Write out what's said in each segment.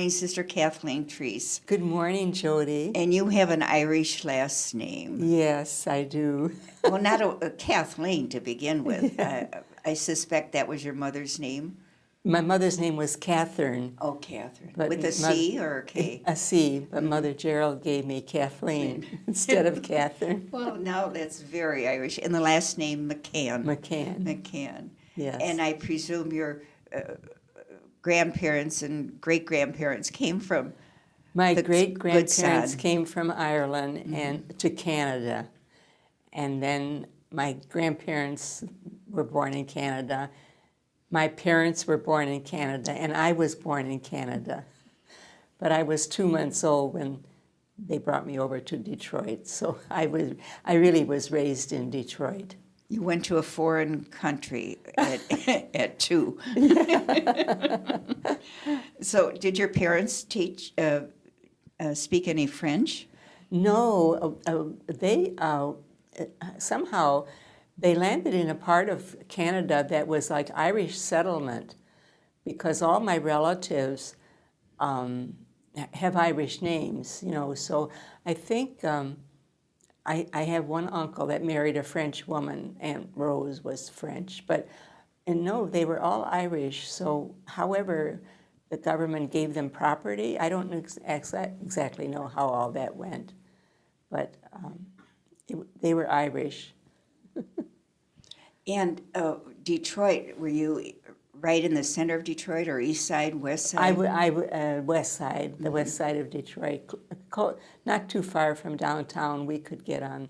morning, Sister Kathleen Therese. Good morning, Jody. And you have an Irish last name. Yes, I do. Well, not a Kathleen to begin with. Yeah. I suspect that was your mother's name. My mother's name was Catherine. Oh, Catherine. But With a C or a K? A C, but Mother Gerald gave me Kathleen instead of Catherine. Well, now that's very Irish. And the last name, McCann. McCann. McCann. Yes. And I presume your grandparents and great-grandparents came from My the great-grandparents good side. came from Ireland and to Canada. And then my grandparents were born in Canada. My parents were born in Canada, and I was born in Canada. But I was 2 months old when they brought me over to Detroit. So I really was raised in Detroit. You went to a foreign country at 2. So did your parents speak any French? No, they somehow they landed in a part of Canada that was like Irish settlement, because all my relatives have Irish names, you know. So I think I have one uncle that married a French woman. Aunt Rose was French, and no, they were all Irish. So however the government gave them property, I don't exactly know how all that went, but they were Irish. And Detroit, were you right in the center of Detroit, or east side, west side? West side, the west side of Detroit, not too far from downtown. We could get on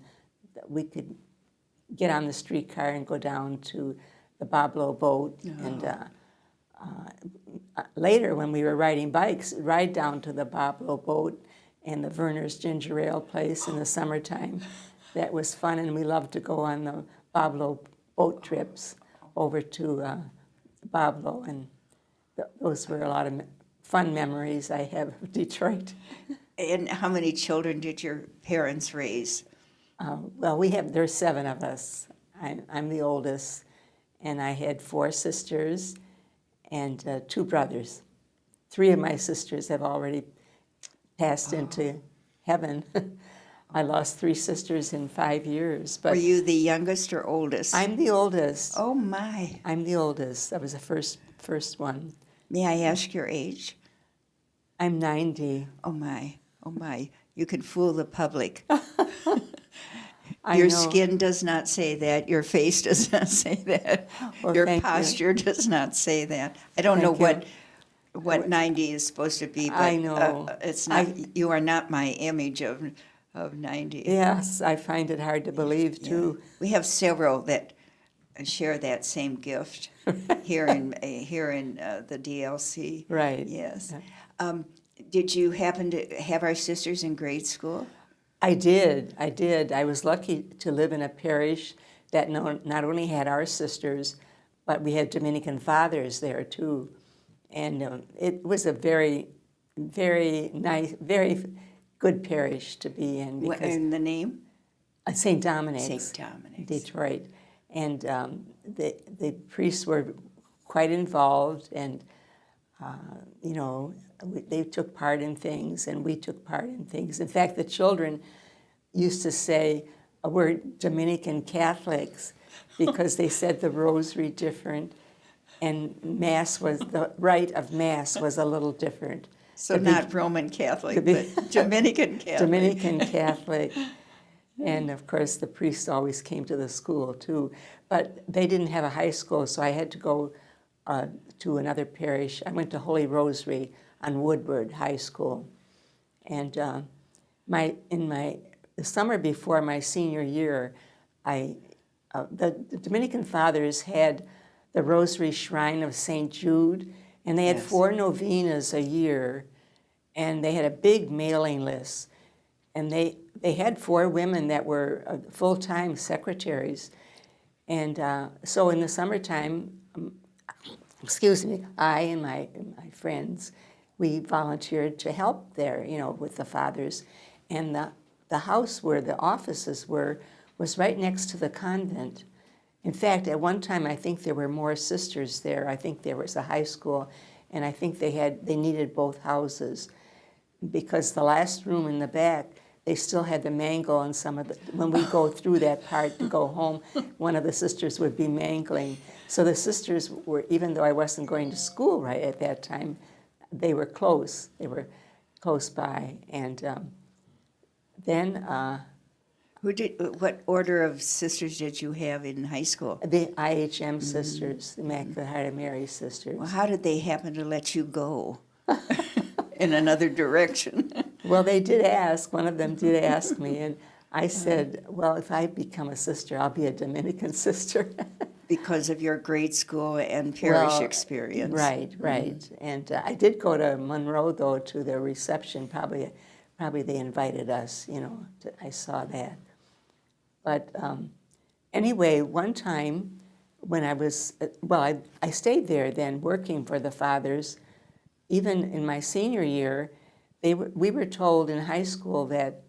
the streetcar and go down to the Boblo boat, and later when we were riding bikes, ride down to the Boblo boat and the Verner's Ginger Ale place in the summertime. That was fun, and we loved to go on the Boblo boat trips over to Boblo, and those were a lot of fun memories I have of Detroit. And how many children did your parents raise? Well, there's 7 of us. I'm the oldest, and I had 4 sisters and 2 brothers. 3 of my sisters have already passed into heaven. I lost 3 sisters in 5 years. But were you the youngest or oldest? I'm the oldest. Oh, my. I'm the oldest. I was the first one. May I ask your age? I'm 90. Oh, my. Oh, my. You can fool the public. I Your know. skin does not say that. Your face does not say that. Well, Your thank you. posture does not say that. I don't know Thank what 90 is supposed to be, but I know. it's not. You are not my image of 90. Yes, I find it hard to believe, too. Yeah. We have several that share that same gift here in the DLC. Right. Yes. Did you happen to have our sisters in grade school? I did. I was lucky to live in a parish that not only had our sisters, but we had Dominican fathers there, too. And it was a very, very nice, very good parish to be in. What in the name? St. Dominic's. St. Dominic's. Detroit. And the priests were quite involved, and they took part in things, and we took part in things. In fact, the children used to say we're Dominican Catholics because they said the rosary different, and the rite of Mass was a little different. So not Roman Catholic, but Dominican Catholic. Dominican Catholic. And, of course, the priests always came to the school, too. But they didn't have a high school, so I had to go to another parish. I went to Holy Rosary on Woodward High School. And the summer before my senior year, the Dominican Fathers had the Rosary Shrine of St. Jude, and they had Yes. 4 novenas a year, and they had a big mailing list. And they had 4 women that were full-time secretaries. And so in the summertime, I and my friends, we volunteered to help there, with the fathers. And the house where the offices were was right next to the convent. In fact, at one time, I think there were more sisters there. I think there was a high school. and I think they needed both houses because the last room in the back, they still had the mangle and some of the, when we go through that part to go home, one of the sisters would be mangling. So the sisters were, even though I wasn't going to school right at that time, they were close. They were close by. And then What order of sisters did you have in high school? the IHM sisters, the Immaculate Heart of Mary sisters. Well, how did they happen to let you go in another direction? Well, they did ask, one of them did ask me, and I said, well, if I become a sister, I'll be a Dominican sister. Because of your grade school and parish Well, experience. Right, right. And I did go to Monroe, though, to the reception. Probably they invited us, I saw that. But anyway, one time when I was, I stayed there then working for the fathers. Even in my senior year, we were told in high school that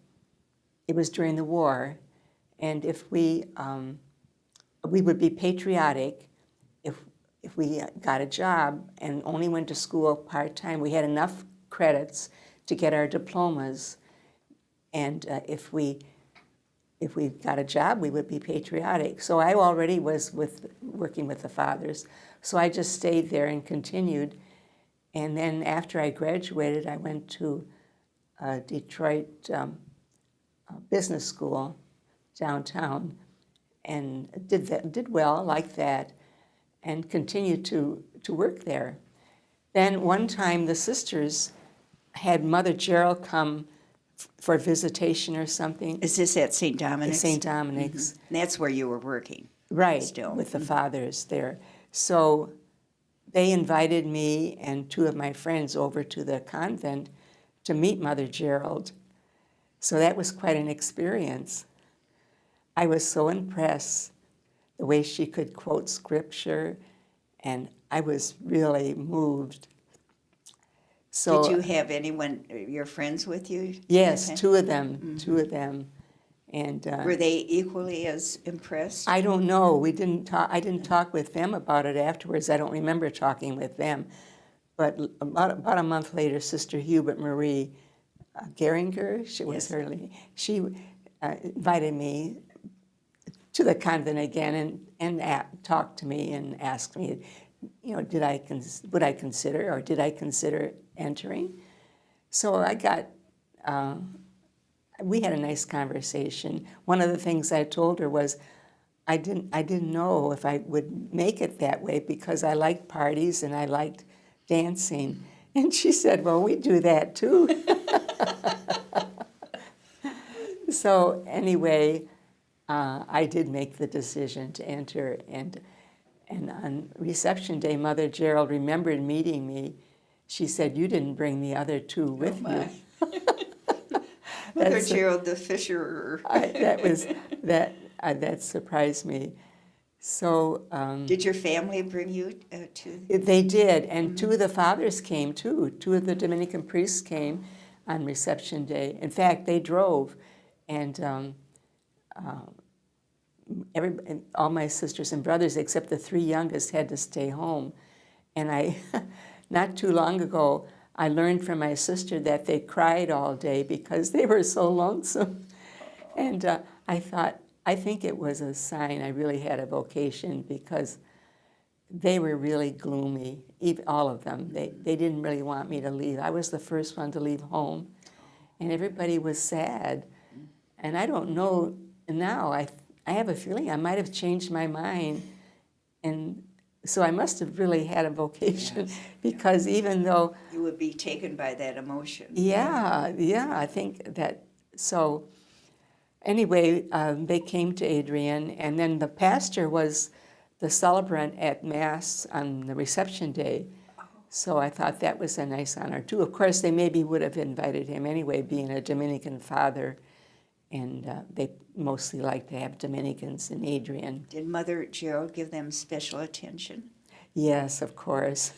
it was during the war, and if we would be patriotic if we got a job and only went to school part-time. We had enough credits to get our diplomas, and if we got a job, we would be patriotic. So I already was working with the fathers, so I just stayed there and continued. And then after I graduated, I went to Detroit Business School downtown and did well like that and continued to work there. Then one time the sisters had Mother Gerald come for visitation or something. Is this at St. Dominic's? St. Dominic's. Mm-hmm. That's where you were working. Right, still. with the fathers there. So they invited me and two of my friends over to the convent to meet Mother Gerald. So that was quite an experience. I was so impressed the way she could quote scripture, and I was really moved. So, Did you have anyone, your friends with you? yes, Okay. two of them. And Were they equally as impressed? I don't know. We didn't talk. I didn't talk with them about it afterwards. I don't remember talking with them. But about a month later, Sister Hubert Marie Geringer, she was her name. She invited me to the convent again and talked to me and asked me, would I consider or did I consider entering? So I got. We had a nice conversation. One of the things I told her was, I didn't know if I would make it that way because I liked parties and I liked dancing. And she said, well, we do that too. So anyway, I did make the decision to enter. And on reception day, Mother Gerald remembered meeting me. She said, you didn't bring the other two with you. Mother Gerald, the fisher. That surprised me. So Did your family bring you to? they did, and two of the fathers came too. Two of the Dominican priests came on reception day. In fact, they drove, and all my sisters and brothers, except the three youngest, had to stay home. And I, not too long ago, I learned from my sister that they cried all day because they were so lonesome. And I thought, I think it was a sign I really had a vocation because they were really gloomy, all of them. They didn't really want me to leave. I was the first one to leave home, and everybody was sad. And I don't know now, I have a feeling I might have changed my mind, and so I must have really had a vocation because even though... You would be taken by that emotion. Yeah, I think that, so anyway, they came to Adrian, and then the pastor was the celebrant at Mass on the reception day. So I thought that was a nice honor too. Of course, they maybe would have invited him anyway, being a Dominican father, and they mostly like to have Dominicans in Adrian. Did Mother Gerald give them special attention? Yes, of course.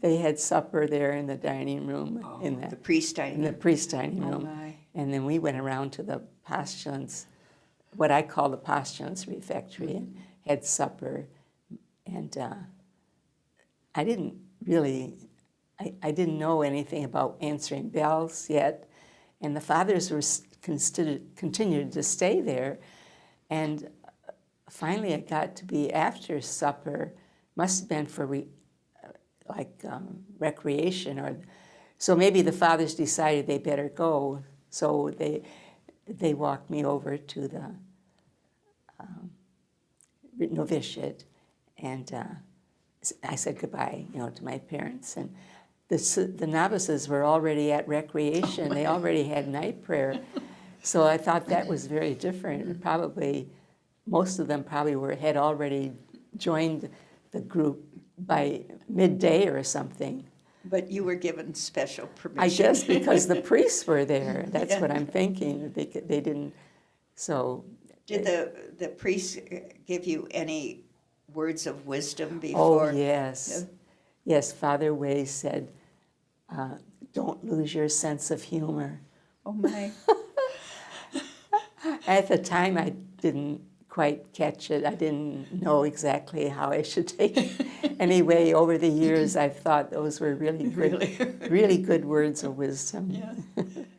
They had supper there in the dining room, The priest dining in the priest dining Oh, room, my. and then we went around to the Postions, what I call the Postions refectory, and had supper. And I didn't really, I didn't know anything about answering bells yet, and the fathers were continued to stay there, and finally it got to be after supper, must have been for recreation, or so maybe the fathers decided they better go, so they walked me over to the novitiate, and I said goodbye, to my parents, and the novices were already at recreation. They already had night prayer, so I thought that was very different. Probably most of them had already joined the group by midday or something. But you were given special permission. I guess because the priests were there. That's what I'm thinking. They didn't. So. Did the priests give you any words of wisdom before? Oh, yes. Yes, Father Way said, don't lose your sense of humor. Oh, my. At the time, I didn't quite catch it. I didn't know exactly how I should take it. Anyway, over the years, I've thought those were really good, really good words of wisdom. Yeah.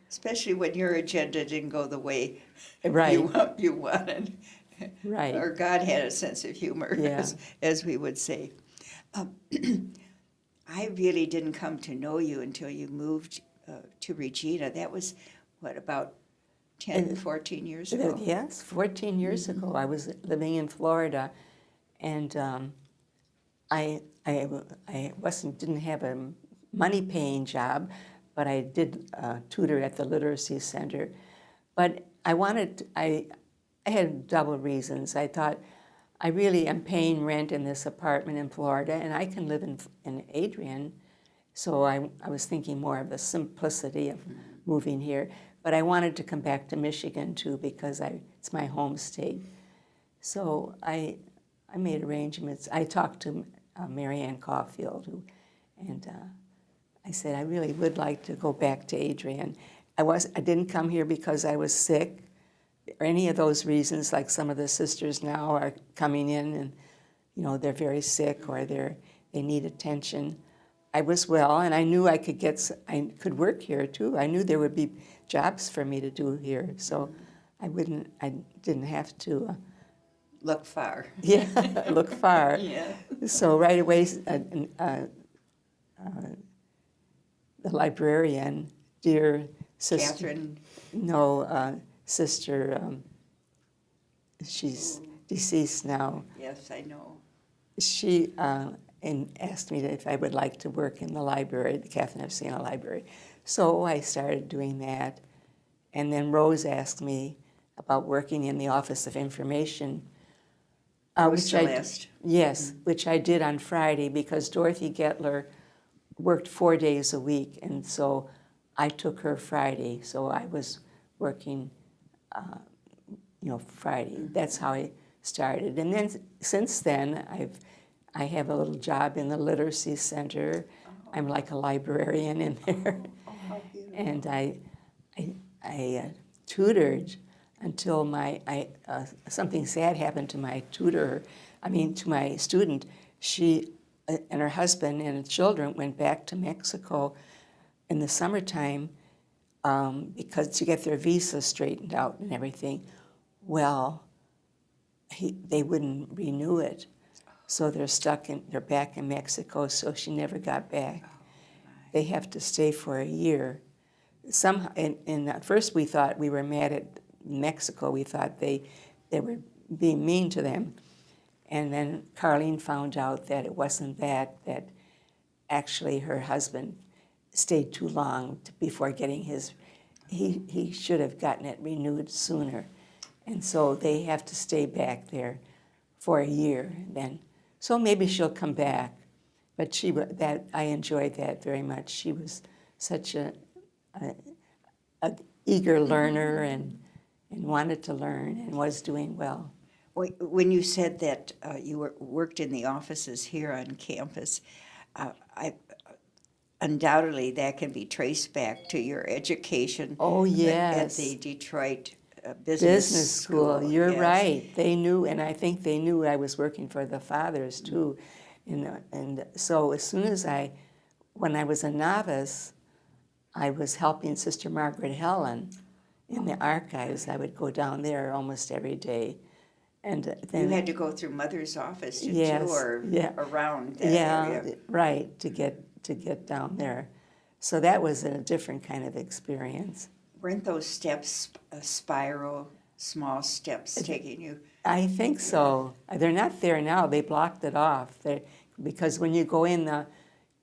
Especially when your agenda didn't go the way Right. you wanted. Right. Or God had a sense of humor, Yeah. as we would say. I really didn't come to know you until you moved to Regina. That was, about 10, 14 years ago? Yes, 14 years ago. I was living in Florida, and I didn't have a money-paying job, but I did tutor at the literacy center. But I had double reasons. I thought, I really am paying rent in this apartment in Florida, and I can live in Adrian. So I was thinking more of the simplicity of moving here. But I wanted to come back to Michigan too, because it's my home state. So I made arrangements. I talked to Mary Ann Caulfield, and I said I really would like to go back to Adrian. I didn't come here because I was sick, or any of those reasons. Like some of the sisters now are coming in, and they're very sick or they need attention. I was well, and I knew I could work here too. I knew there would be jobs for me to do here, so I didn't have to Look far. look far. Yeah. So right away, the librarian, dear sister, Catherine. no, sister, she's deceased now. Yes, I know. She and asked me if I would like to work in the library, the Catherine F. Siena Library. So I started doing that. And then Rose asked me about working in the Office of Information. Which I did on Friday, because Dorothy Gettler worked 4 days a week, and so I took her Friday. So I was working, Friday. That's how I started. And then since then, I have a little job in the literacy center. I'm like a librarian in there. And I tutored until something sad happened to my to my student. She and her husband and children went back to Mexico in the summertime because to get their visa straightened out and everything. Well, they wouldn't renew it. So they're back in Mexico, so she never got back. They have to stay for a year. Somehow, and at first we thought we were mad at Mexico. We thought they were being mean to them. And then Carlene found out that it wasn't that actually her husband stayed too long before getting he should have gotten it renewed sooner. And so they have to stay back there for a year then. So maybe she'll come back. But I enjoyed that very much. She was such a eager learner and wanted to learn and was doing well. When you said that you worked in the offices here on campus, undoubtedly that can be traced back to your education. Oh, yes. At the Detroit Business School. You're yes. right. They knew, and I think they knew I was working for the fathers too. And so as soon as when I was a novice, I was helping Sister Margaret Helen in the archives. I would go down there almost every day. And then You had to go through Mother's office to Yes, tour yeah. around that yeah, area. right, to get down there. So that was a different kind of experience. Weren't those steps a spiral, small steps taking you? I think so. They're not there now. They blocked it off. Because when you go in the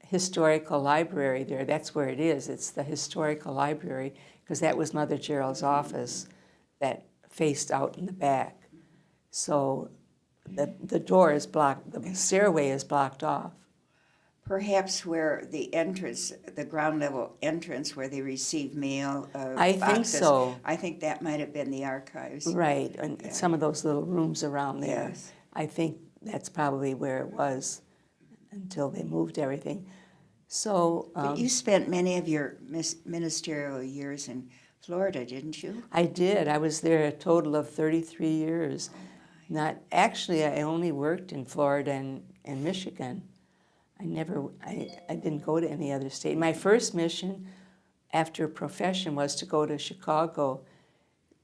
historical library there, that's where it is. It's the historical library, because that was Mother Gerald's office that faced out in the back. So the door is blocked, the stairway is blocked off. Perhaps where the entrance, the ground level entrance where they receive mail I think boxes, so. I think that might have been the archives. Right, and some of those little rooms around there. Yes. I think that's probably where it was until they moved everything. So But you spent many of your ministerial years in Florida, didn't you? I did. I was there a total of 33 years. Not actually, I only worked in Florida and Michigan. I didn't go to any other state. My first mission after Profession was to go to Chicago.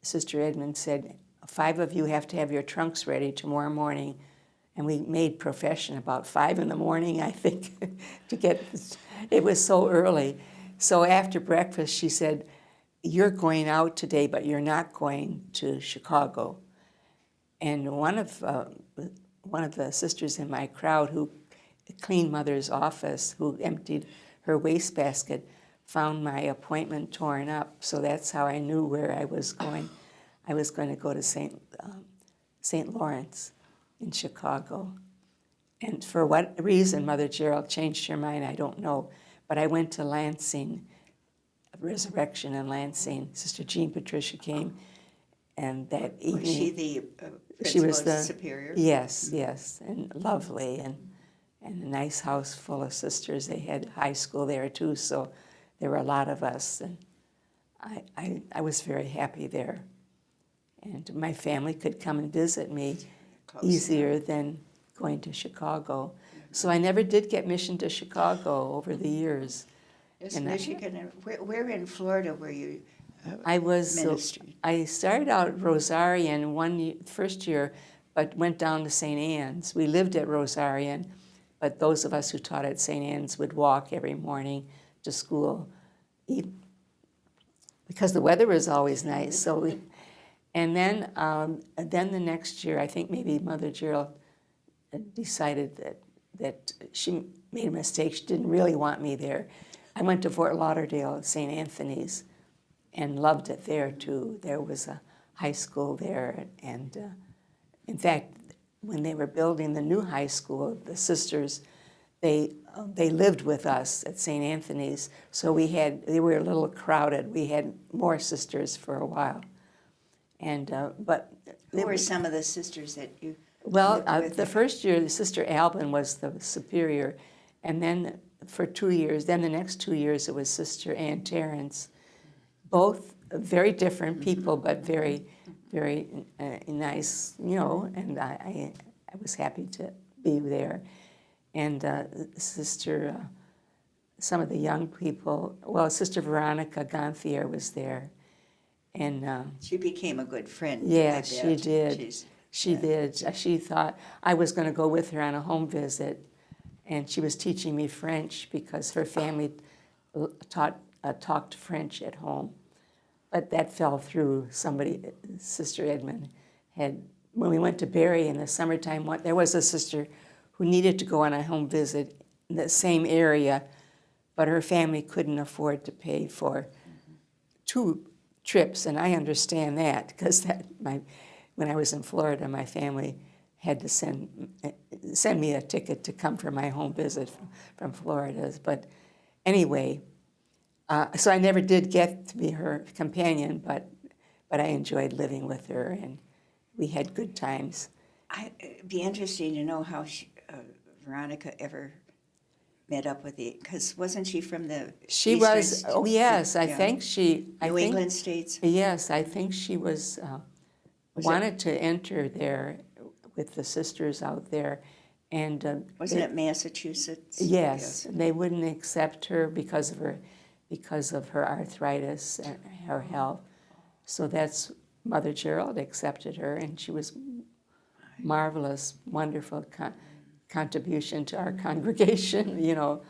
Sister Edmund said, 5 of you have to have your trunks ready tomorrow morning. And we made Profession about 5 in the morning, I think, it was so early. So after breakfast, she said, you're going out today, but you're not going to Chicago. And one of the sisters in my crowd who cleaned Mother's office, who emptied her wastebasket, found my appointment torn up. So that's how I knew where I was going. I was going to go to St. Lawrence in Chicago. And for what reason Mother Gerald changed her mind, I don't know. But I went to Lansing, Resurrection in Lansing. Sister Jean Patricia came, and that evening... Was she the she was principal the superior? Yes, and lovely, and a nice house full of sisters. They had high school there too, so there were a lot of us, and I was very happy there. And my family could come and visit me easier than going to Chicago. So I never did get mission to Chicago over the years. Yes, And Michigan. And where in Florida were you ministry? I started out Rosarian first year, but went down to St. Anne's. We lived at Rosarian, but those of us who taught at St. Anne's would walk every morning to school, because the weather was always nice. So and then the next year, I think maybe Mother Gerald decided that she made a mistake. She didn't really want me there. I went to Fort Lauderdale at St. Anthony's and loved it there too. There was a high school there, and in fact, when they were building the new high school, the sisters, they lived with us at St. Anthony's. So they were a little crowded. We had more sisters for a while, and but Who were some of the sisters that you? well, with the first year, Sister Albin was the superior, and then for 2 years, then the next 2 years, it was Sister Ann Terrence. Both very different people, but very, very nice, and I was happy to be there. And some of the young people, well, Sister Veronica Gonthier was there. And She became a good friend. yeah, I she bet. did. She did. She thought I was going to go with her on a home visit, and she was teaching me French because her family talked French at home. But that fell through. Sister Edmund when we went to Barrie in the summertime, there was a sister who needed to go on a home visit in the same area, but her family couldn't afford to pay for 2 trips, and I understand that because when I was in Florida, my family had to send me a ticket to come for my home visit from Florida. But anyway, so I never did get to be her companion, but I enjoyed living with her, and we had good times. It'd be interesting to know how Veronica ever met up with because wasn't she from the She Eastern was, oh yes, I think she... New England states? Yes, I think she wanted to enter there with the sisters out there, And Wasn't it Massachusetts? yes, they wouldn't accept her because of her arthritis and her health. So that's Mother Gerald accepted her, and she was marvelous, wonderful contribution to our congregation, you know.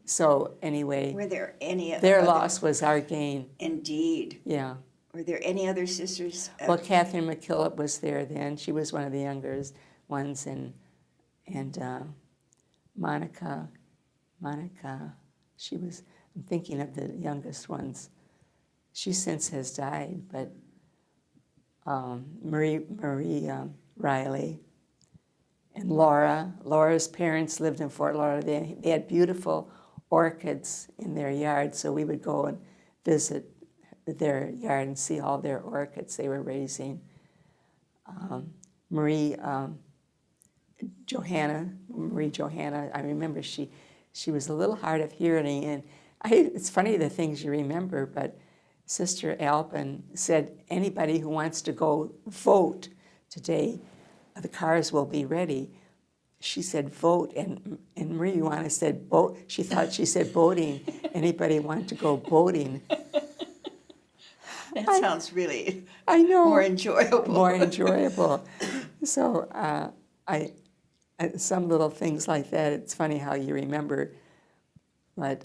So anyway, Were there any their other, loss was our gain. Indeed. Yeah. Were there any other sisters? Well, Catherine McKillop was there then. She was one of the younger ones, and Monica, she was. I'm thinking of the youngest ones. She since has died, but Marie Riley and Laura's parents lived in Fort Lauderdale. They had beautiful orchids in their yard, so we would go and visit their yard and see all their orchids they were raising. Marie Johanna, I remember she was a little hard of hearing, and it's funny the things you remember, but Sister Alpin said, anybody who wants to go vote today, the cars will be ready. She said vote, and Marie Johanna said boat. She thought she said boating. Anybody want to go boating? That sounds really I know. more enjoyable. More enjoyable. So some little things like that, it's funny how you remember. But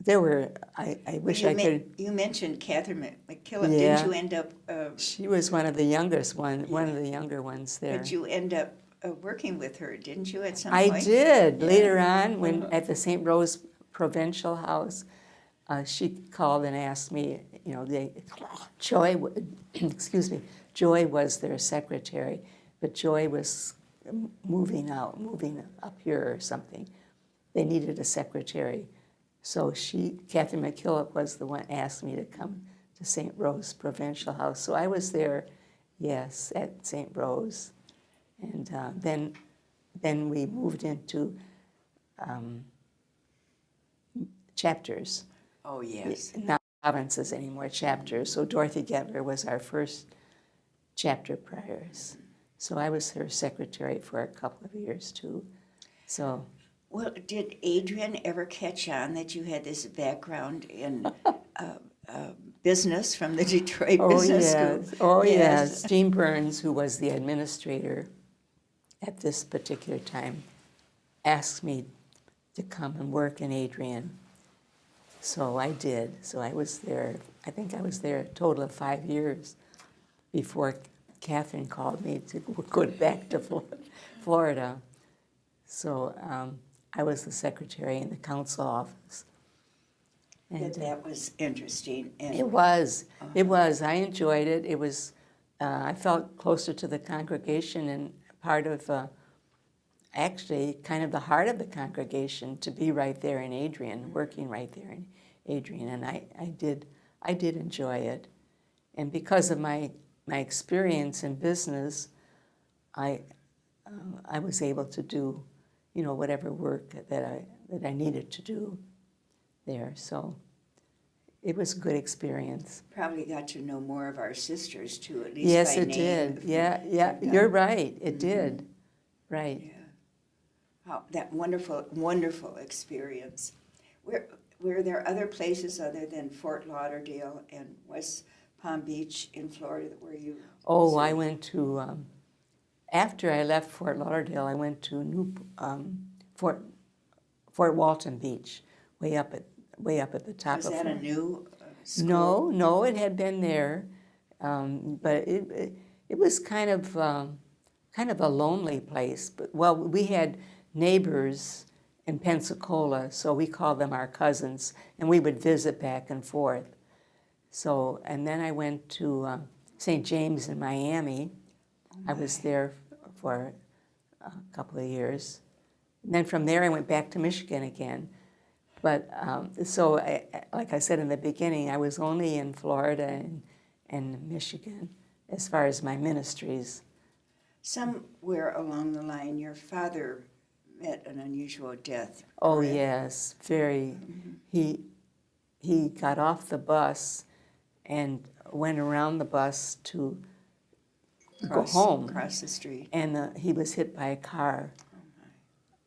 there were, I wish I could. You mentioned Catherine McKillop. Yeah. Didn't you end up? She was one of the youngest one of the younger ones there. But you end up working with her, didn't you, at some I point? did. Yeah. Later on, when at the St. Rose Provincial House, she called and asked me, you know, Joy was their secretary, but Joy was moving up here or something. They needed a secretary. So Catherine McKillop was the one asked me to come to St. Rose Provincial House. So I was there, yes, at St. Rose. And then we moved into chapters. Oh, yes. Not provinces anymore, chapters. So Dorothy Gettler was our first chapter prioress. So I was her secretary for a couple of years too. So. Well, did Adrian ever catch on that you had this background in business from the Detroit Business School? Oh, yes. Jean Burns, who was the administrator at this particular time, asked me to come and work in Adrian. So I did. So I was there, I think I was there a total of 5 years before Catherine called me to go back to Florida. So I was the secretary in the council office. And That was interesting. And it was. It was. I enjoyed it. It was. I felt closer to the congregation and part of, actually, kind of the heart of the congregation to be right there in Adrian, working right there in Adrian, and I did enjoy it, and because of my experience in business, I was able to do, you know, whatever work that I needed to do there. So it was a good experience. probably got to know more of our sisters, too, at least Yes, by it name. did. Yeah, you're right. It did. Right. Yeah. Wow, that wonderful experience. Were there other places other than Fort Lauderdale and West Palm Beach in Florida where you? Oh, I went to, after I left Fort Lauderdale, I went to Fort Walton Beach, way up at the top Was of. that a new school? No, it had been there, but it was kind of a lonely place. But well, we had neighbors in Pensacola, so we called them our cousins, and we would visit back and forth. So, and then I went to St. James in Miami. I was there for a couple of years. And then from there I went back to Michigan again. But so, like I said in the beginning, I was only in Florida and Michigan as far as my ministries. Somewhere along the line, your father met an unusual death. Oh, correct? yes, very. He got off the bus and went around the bus to go home. Across the street. And he was hit by a car.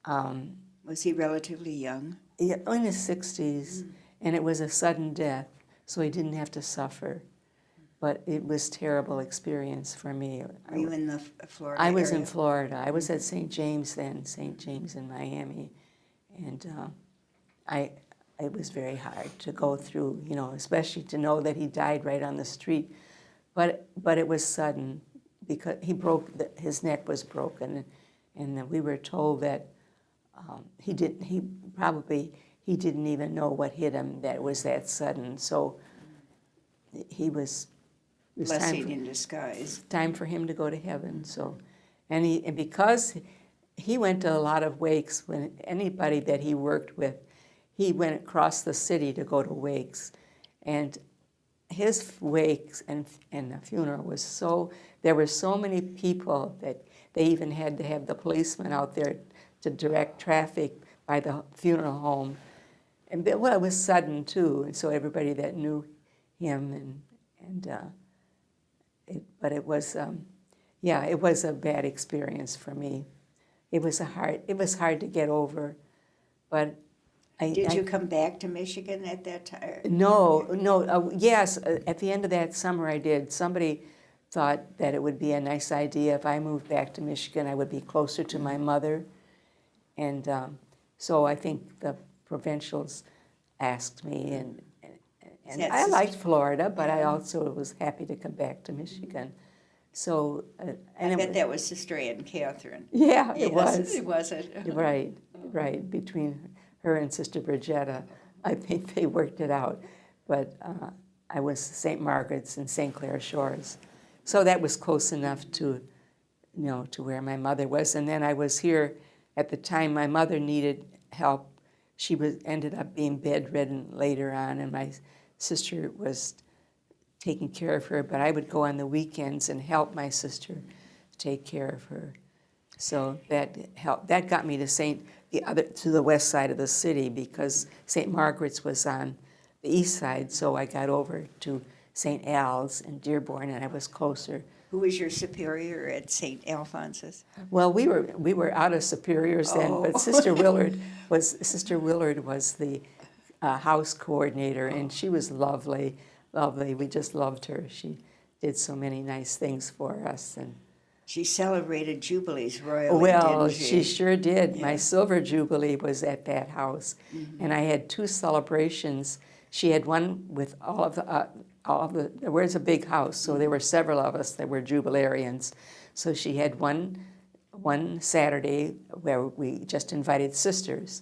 Was he relatively young? Yeah, in his 60s, and it was a sudden death, so he didn't have to suffer. But it was a terrible experience for me. Were you in the Florida I was area? in Florida. I was at St. James then, St. James in Miami. And it was very hard to go through, you know, especially to know that he died right on the street. But it was sudden because his neck was broken, and we were told that he didn't even know what hit him, that it was that sudden. So it was Blessing in disguise. time for him to go to heaven. So, and because he went to a lot of wakes, when anybody that he worked with, he went across the city to go to wakes, and his wakes and the funeral was there were so many people that they even had to have the policemen out there to direct traffic by the funeral home. And well, it was sudden too, and so everybody that knew him but it was it was a bad experience for me. It was hard to get over, but Did you come back to Michigan at that time? No. Yes, at the end of that summer I did. Somebody thought that it would be a nice idea if I moved back to Michigan, I would be closer to my mother. And so I think the Provincials asked me, and I liked Florida, but I also was happy to come back to Michigan. So, I bet that was Sister Ann Catherine. Yeah, it Yes, was. It was it. Right. Between her and Sister Bridgetta, I think they worked it out. But I was St. Margaret's and St. Clair Shores. So that was close enough to where my mother was. And then I was here at the time my mother needed help. She ended up being bedridden later on, and my sister was taking care of her, but I would go on the weekends and help my sister take care of her. So that helped. That got me to the west side of the city, because St. Margaret's was on the east side, so I got over to St. Al's in Dearborn, and I was closer. Who was your superior at St. Alphonsus? Well, we were out of superiors then, but Sister Willard was the house coordinator, and she was lovely. We just loved her. She did so many nice things for us, and she celebrated jubilees royally. well, didn't she sure did. Yeah. My silver jubilee was at that house, and I had 2 celebrations. She had one with all of the. There was a big house, so there were several of us that were jubilarians. So she had one Saturday where we just invited sisters.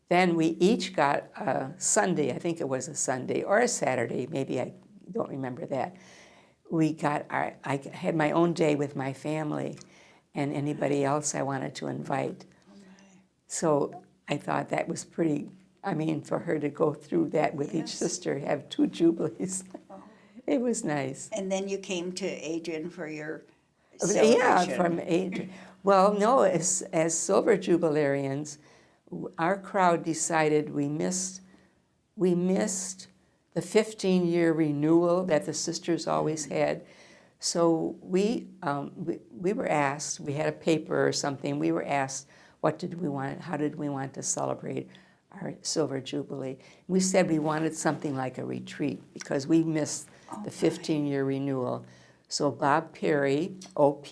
Then we each got a Sunday, I think it was a Sunday, or a Saturday, maybe I don't remember that. I had my own day with my family and anybody else I wanted to invite. So I thought that was pretty, for her to go through that with each sister, have 2 jubilees. It was nice. And then you came to Adrian for your celebration. Yeah, from Adrian. Well, no, as silver jubilarians, our crowd decided we missed the 15-year renewal that the sisters always had. So we were asked, we had a paper or something, we were asked how did we want to celebrate our silver jubilee. We said we wanted something like a retreat because we missed the 15-year renewal. So Bob Perry, OP,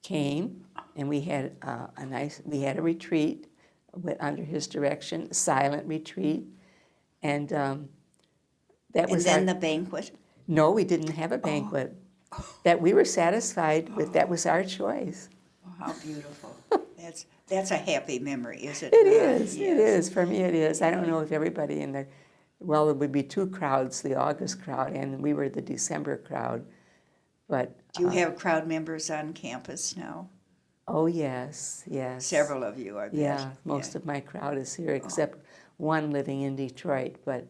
came, and we had a retreat under his direction, a silent retreat, and that was. And then the banquet? No, we didn't have a banquet. That we were satisfied with. That was our choice. Oh, how beautiful! That's a happy memory, is it? It is. Yes. It is. For me, it is. I don't know if everybody in there would be 2 crowds: the August crowd, and we were the December crowd. But do you have crowd members on campus now? Oh yes. Several of you, I bet. Yeah, most of my crowd is here, except one living in Detroit, but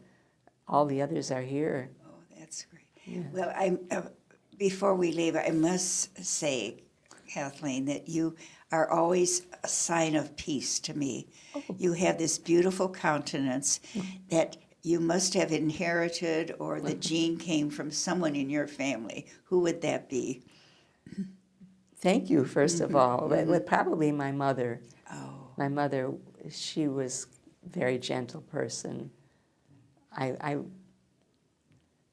all the others are here. Oh, that's great. Yeah. Well, before we leave, I must say, Kathleen, that you are always a sign of peace to me. Oh. You have this beautiful countenance that you must have inherited, or the gene came from someone in your family. Who would that be? thank you, first of all. But probably my mother. Oh, My mother, she was a very gentle person.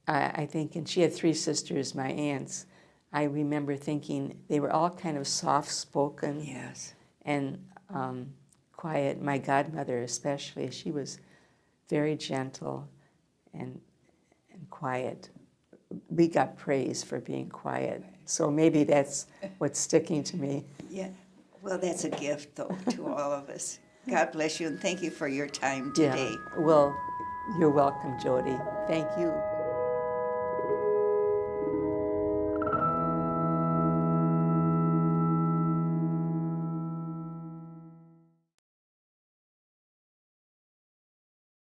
I think, and she had 3 sisters, my aunts. I remember thinking they were all kind of soft-spoken yes. and quiet. My godmother especially, she was very gentle and quiet. We got praise for being quiet. So maybe that's what's sticking to me. Yeah. Well, that's a gift, though, to all of us. God bless you, and thank you for your time Yeah. today. Well, you're welcome, Jody. Thank you.